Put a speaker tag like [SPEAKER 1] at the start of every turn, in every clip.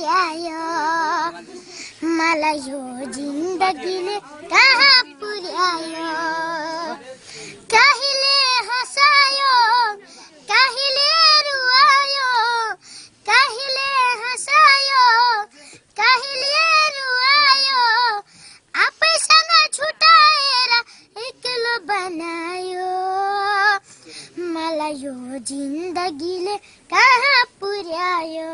[SPEAKER 1] पुर्यायो मलाई यो जिन्दगीले कहाँ पुर्यायो कहिले हँसायो कहिले रुवायो कहिले हँसायो कहिले रुवायो आफैसँग छुटाएर एक्लो बनायो मलाई यो जिन्दगीले कहाँ पुर्यायो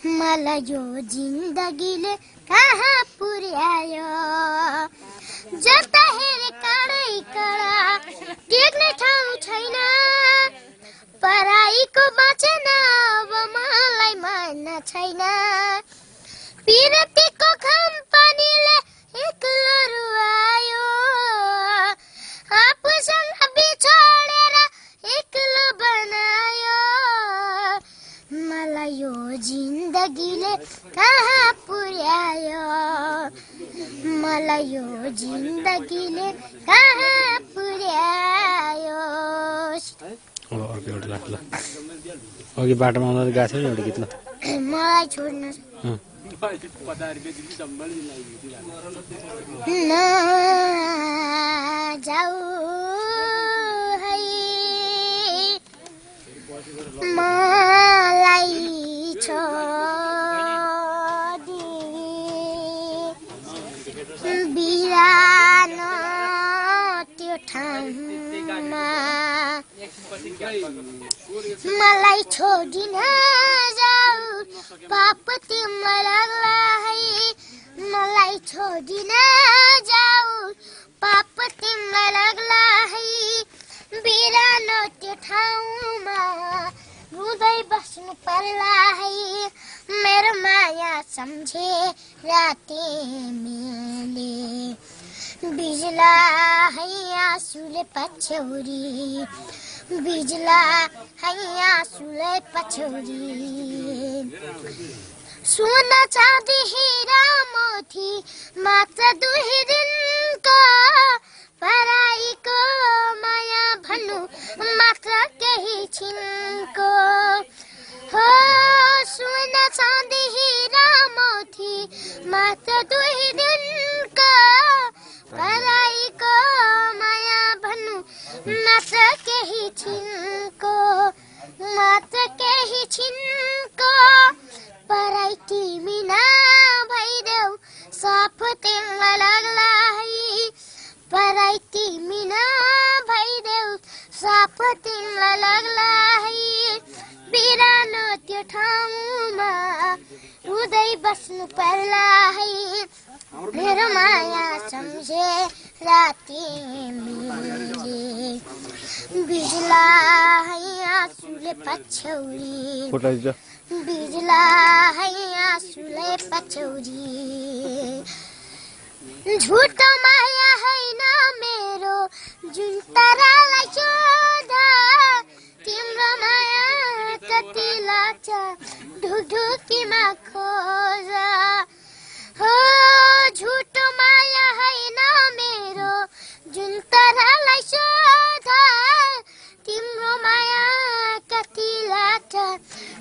[SPEAKER 1] मलाई यो जिन्दगीले कहाँ पुर्यायो जता हेरे काँडै काँडा टेक्ने ठाउँ छैन पराईको बाँचेन अब मलाई मन छैन पिरतीको खामपानीले एक्लो रुवायो आफूसँग बिछोडेर एक्लो बनायो मलाई यो जिन्दगीले कहाँ पुर्यायो मलाई यो जिन्दगीले कहाँ पुर्यायो
[SPEAKER 2] अर्को एउटा लाग्छ अघि बाटोमा आउँदा गएको थियो नि एउटा गीत ल
[SPEAKER 1] मलाई छोड्न नजाऊ है मलाई छोडी बिरानो त्यो ठाउँमा मलाई छोडी नजाऊ पाप तिमीलाई लाग्ला है मलाई छोडी नजाऊ पाप तिमीलाई लाग्ला है बिरानो त्यो ठाउँमा रुँदै बस्नु पर्ला है मेरो माया सम्झे तिमीले बिजला है आँसुले पछ्यौरी बिजला है आँसुले पछ्यौरी सोना चाँदी हीरा मोती मात्र 2 दिनको पराईको माया भन्नु मात्र केही छिनको हो सोना चाँदी हीरा मोती मात्र 2 दिनको पराईको माया भन्नु मात्र केही छिनको मात्र केही छिनको पराई तिमी नभइदेऊ साफ तिमीलाई लाग्ला है पराई तिमी नभइदेऊ साफ तिमीलाई लाग्ला है बिरानो त्यो ठाउँमा रुँदै बस्नु पर्ला है मेरो माया सम्झे तिमीले बिजला है आँसुले पछ्यौरी बिजला है आँसुले पछ्यौरी झुटो माया होइन मेरो जुन तारालाई सोधा तिम्रो माया कति लाग्छ ढुकढुकीमा खोज हो झुटो माया होइन मेरो जुन तारालाई सोधा तिम्रो माया कति लाग्छ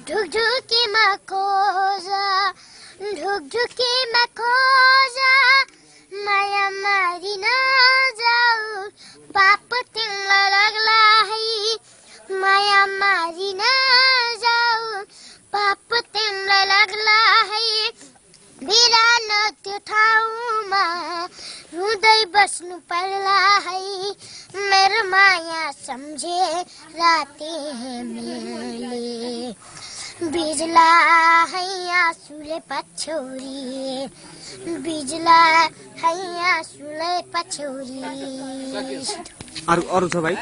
[SPEAKER 1] ढुकढुकीमा खोज ढुकढुकीमा खोज माया मारि नजाऊ पाप तिमीलाई लाग्ला है माया मारि नजाऊ पाप तिमीलाई लाग्ला है बिरानो त्यो ठाउँमा रुँदै बस्नु पर्ला है मेरो माया सम्झे तिमीले बिजला है आँसुले पछ्यौरी बिजला है आँसुले पछ्यौरी
[SPEAKER 3] अरु छ भाइ